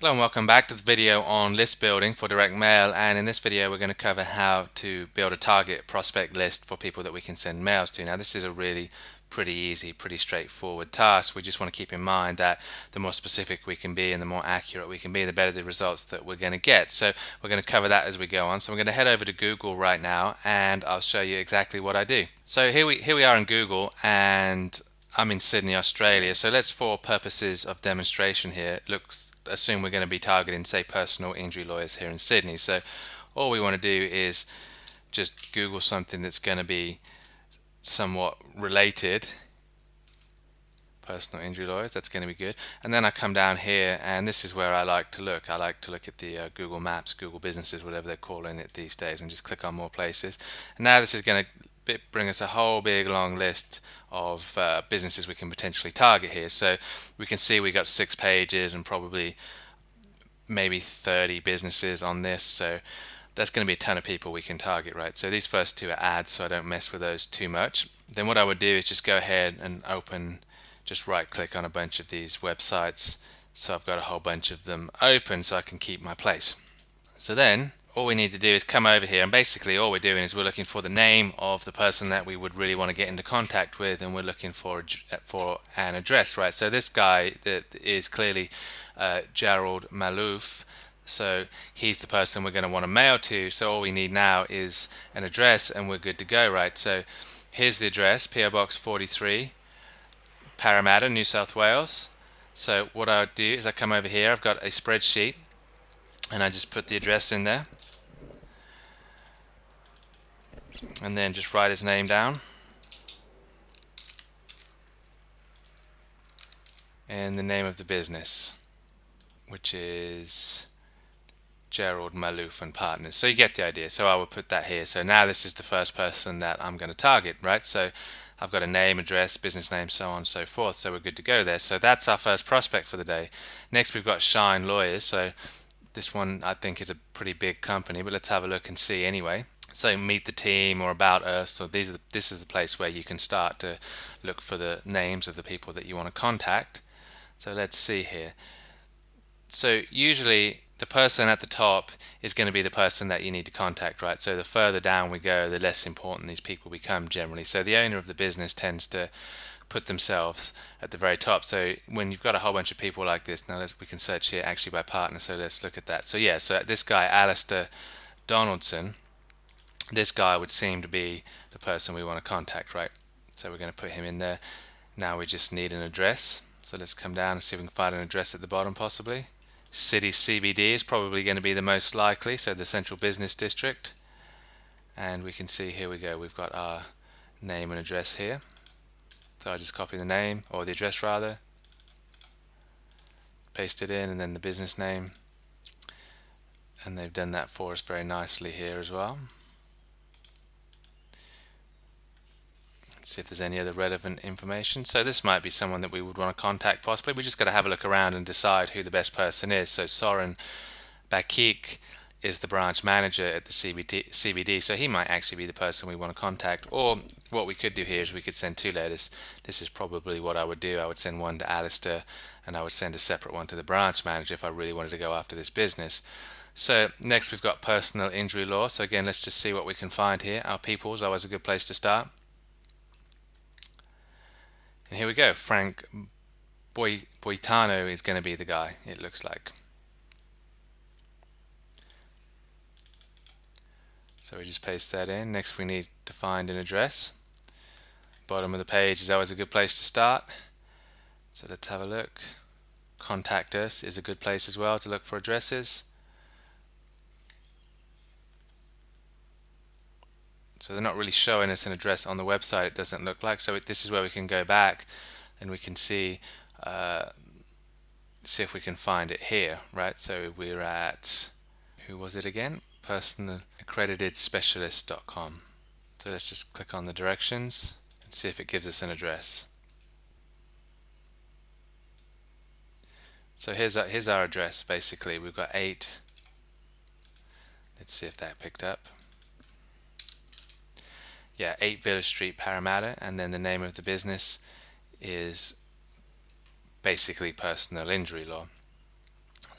Hello and welcome back to the video on list building for direct mail, and in this video we're going to cover how to build a target prospect list for people that we can send mails to. Now this is a really pretty easy, pretty straightforward task. We just want to keep in mind that the more specific we can be and the more accurate we can be, the better the results that we're going to get. So we're going to cover that as we go on. So I'm going to head over to Google right now and I'll show you exactly what I do. So here we are in Google, and I'm in Sydney, Australia. So let's, for purposes of demonstration here, assume we're going to be targeting, say, personal injury lawyers here in Sydney. So all we want to do is just Google something that's going to be somewhat related. Personal injury lawyers, that's going to be good. And then I come down here, and this is where I like to look. I like to look at the Google Maps, Google Businesses, whatever they're calling it these days, and just click on more places. And now this is going to bring us a whole big long list of businesses we can potentially target here. So we can see we got 6 pages and probably maybe 30 businesses on this. So that's going to be a ton of people we can target, right? So these first two are ads, so I don't mess with those too much. Then what I would do is just go ahead and just right click on a bunch of these websites. So I've got a whole bunch of them open so I can keep my place. So then all we need to do is come over here, and basically all we're doing is we're looking for the name of the person that we would really want to get into contact with, and we're looking for an address, right? So this guy that is clearly Gerald Malouf, so he's the person we're going to want to mail to. So all we need now is an address and we're good to go, right? So here's the address, PO Box 43, Parramatta, New South Wales. So what I would do is I come over here, I've got a spreadsheet, and I just put the address in there and then just write his name down and the name of the business, which is Gerald Malouf and Partners. So you get the idea. So I will put that here. So now this is the first person that I'm going to target, right? So I've got a name, address, business name, so on and so forth. So we're good to go there. So that's our first prospect for the day. Next we've got Shine Lawyers. So this one I think is a pretty big company, but let's have a look and see anyway. So meet the team or about us. So this is the place where you can start to look for the names of the people that you want to contact. So let's see here. So usually the person at the top is going to be the person that you need to contact, right? So the further down we go, the less important these people become generally. So the owner of the business tends to put themselves at the very top. So when you've got a whole bunch of people like this, now we can search here actually by partner. So let's look at that. So yeah, so this guy, Alistair Donaldson, this guy would seem to be the person we want to contact, right? So we're going to put him in there. Now we just need an address. So let's come down and see if we can find an address at the bottom possibly. City CBD is probably going to be the most likely, so the central business district. And we can see, here we go, we've got our name and address here. So I just copy the name, or the address rather, paste it in, and then the business name. And they've done that for us very nicely here as well. Let's see if there's any other relevant information. So this might be someone that we would want to contact possibly. We just got to have a look around and decide who the best person is. So Soren Bakik is the branch manager at the CBD, so he might actually be the person we want to contact. Or what we could do here is we could send 2 letters. This is probably what I would do. I would send one to Alistair and I would send a separate one to the branch manager if I really wanted to go after this business. So next we've got personal injury law. So again, let's just see what we can find here. Our People is always a good place to start. And here we go. Frank Boitano is going to be the guy, it looks like. So we just paste that in. Next we need to find an address. Bottom of the page is always a good place to start. So let's have a look. Contact us is a good place as well to look for addresses. So they're not really showing us an address on the website, it doesn't look like. So this is where we can go back and we can see if we can find it here, right? So we're at, who was it again? personalaccreditedspecialist.com. So let's just click on the directions and see if it gives us an address. So here's our address basically. We've got 8. Let's see if that picked up. Yeah, 8 Village Street, Parramatta, and then the name of the business is basically personal injury law.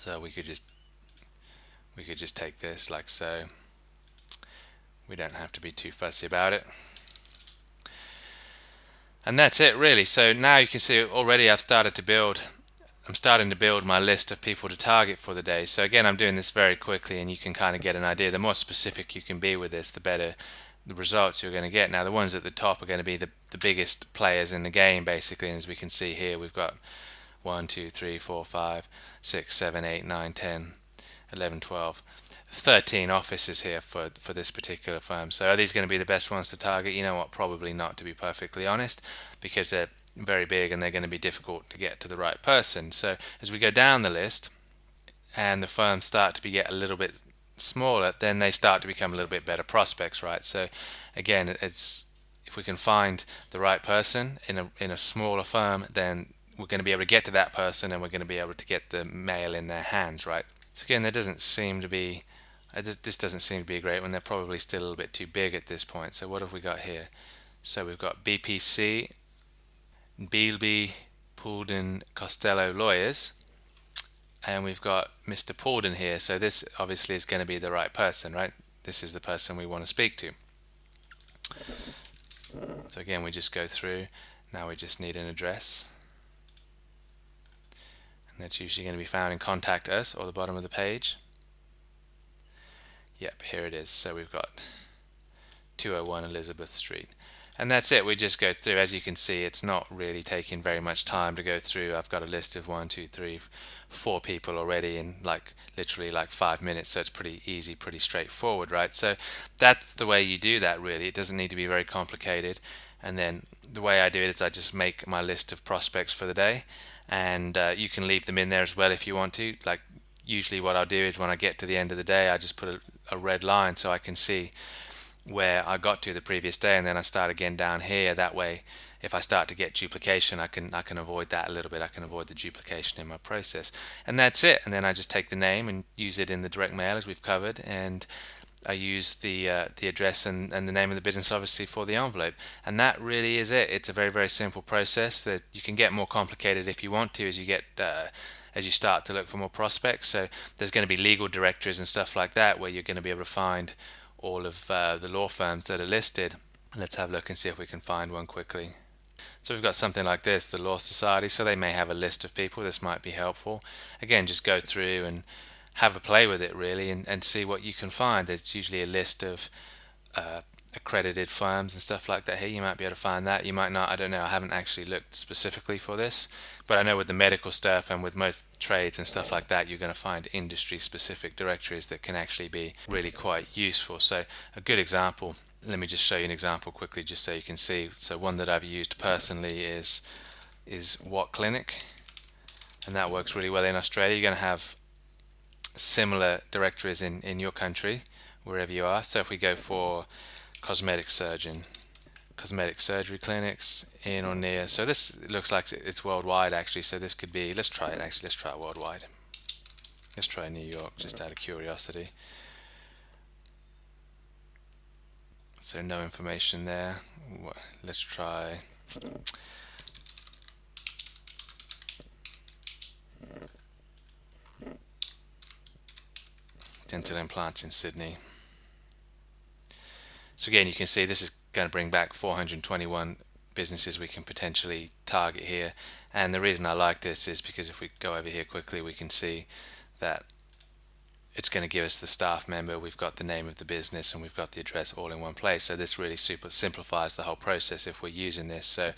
So we could just take this like so. We don't have to be too fussy about it. And that's it really. So now you can see already I'm starting to build my list of people to target for the day. So again, I'm doing this very quickly, and you can kind of get an idea. The more specific you can be with this, the better the results you're going to get. Now the ones at the top are going to be the biggest players in the game basically, and as we can see here, we've got 1 2 3 4 5 6 7 8 9 10 11 12 13 offices here for this particular firm. So are these going to be the best ones to target? You know what, probably not, to be perfectly honest, because they're very big and they're going to be difficult to get to the right person. So as we go down the list and the firms start to get a little bit smaller, then they start to become a little bit better prospects, right? So again, it's if we can find the right person in a smaller firm, then we're going to be able to get to that person, and we're going to be able to get the mail in their hands, right? So again, there doesn't seem to be this doesn't seem to be a great one. They're probably still a little bit too big at this point. So what have we got here? So we've got BPC, Beelby, Poulden, Costello lawyers, and we've got Mr. Poulden here. So this obviously is going to be the right person, right? This is the person we want to speak to. So again, we just go through. Now we just need an address, and that's usually going to be found in Contact Us or the bottom of the page. Yep, here it is. So we've got 201 Elizabeth Street. And that's it. We just go through. As you can see, it's not really taking very much time to go through. I've got a list of 1 2 3 4 people already in literally 5 minutes, so it's pretty easy, pretty straightforward, right? So that's the way you do that really. It doesn't need to be very complicated. And then the way I do it is I just make my list of prospects for the day, and you can leave them in there as well if you want to. Like usually what I'll do is when I get to the end of the day, I just put a red line so I can see where I got to the previous day, and then I start again down here. That way, if I start to get duplication, I can avoid that a little bit. I can avoid the duplication in my process, and that's it. And then I just take the name and use it in the direct mail as we've covered, and I use the address and the name of the business obviously for the envelope, and that really is it. It's a very, very simple process that you can get more complicated if you want to as you get as you start to look for more prospects. So there's going to be legal directories and stuff like that where you're going to be able to find all of the law firms that are listed. Let's have a look and see if we can find one quickly. So we've got something like this, the Law Society, so they may have a list of people. This might be helpful. Again, just go through and have a play with it really, and see what you can find. There's usually a list of accredited firms and stuff like that here. You might be able to find that. You might not. I don't know. I haven't actually looked specifically for this, but I know with the medical stuff and with most trades and stuff like that, you're going to find industry specific directories that can actually be really quite useful. So a good example, let me just show you an example quickly just so you can see. So one that I've used personally is Watt Clinic, and that works really well in Australia. You're going to have similar directories in your country wherever you are. So if we go for cosmetic surgeon, cosmetic surgery clinics in or near, so this looks like it's worldwide actually, so this could be, let's try it actually, let's try it worldwide. Let's try New York just out of curiosity. So no information there. Let's try dental implants in Sydney. So again, you can see this is going to bring back 421 businesses we can potentially target here. And the reason I like this is because if we go over here quickly, we can see that it's going to give us the staff member, we've got the name of the business, and we've got the address all in one place. So this really super simplifies the whole process if we're using this. So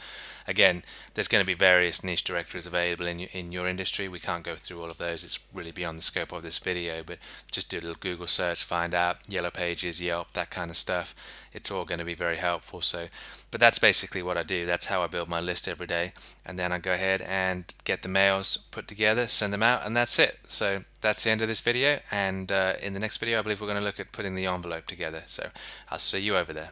again, there's going to be various niche directories available in your industry. We can't go through all of those. It's really beyond the scope of this video, but just do a little Google search, find out, Yellow Pages, Yelp, that kind of stuff. It's all going to be very helpful. So, but that's basically what I do. That's how I build my list every day. And then I go ahead and get the mails put together, send them out, and that's it. So that's the end of this video. And in the next video, I believe we're going to look at putting the envelope together. So I'll see you over there.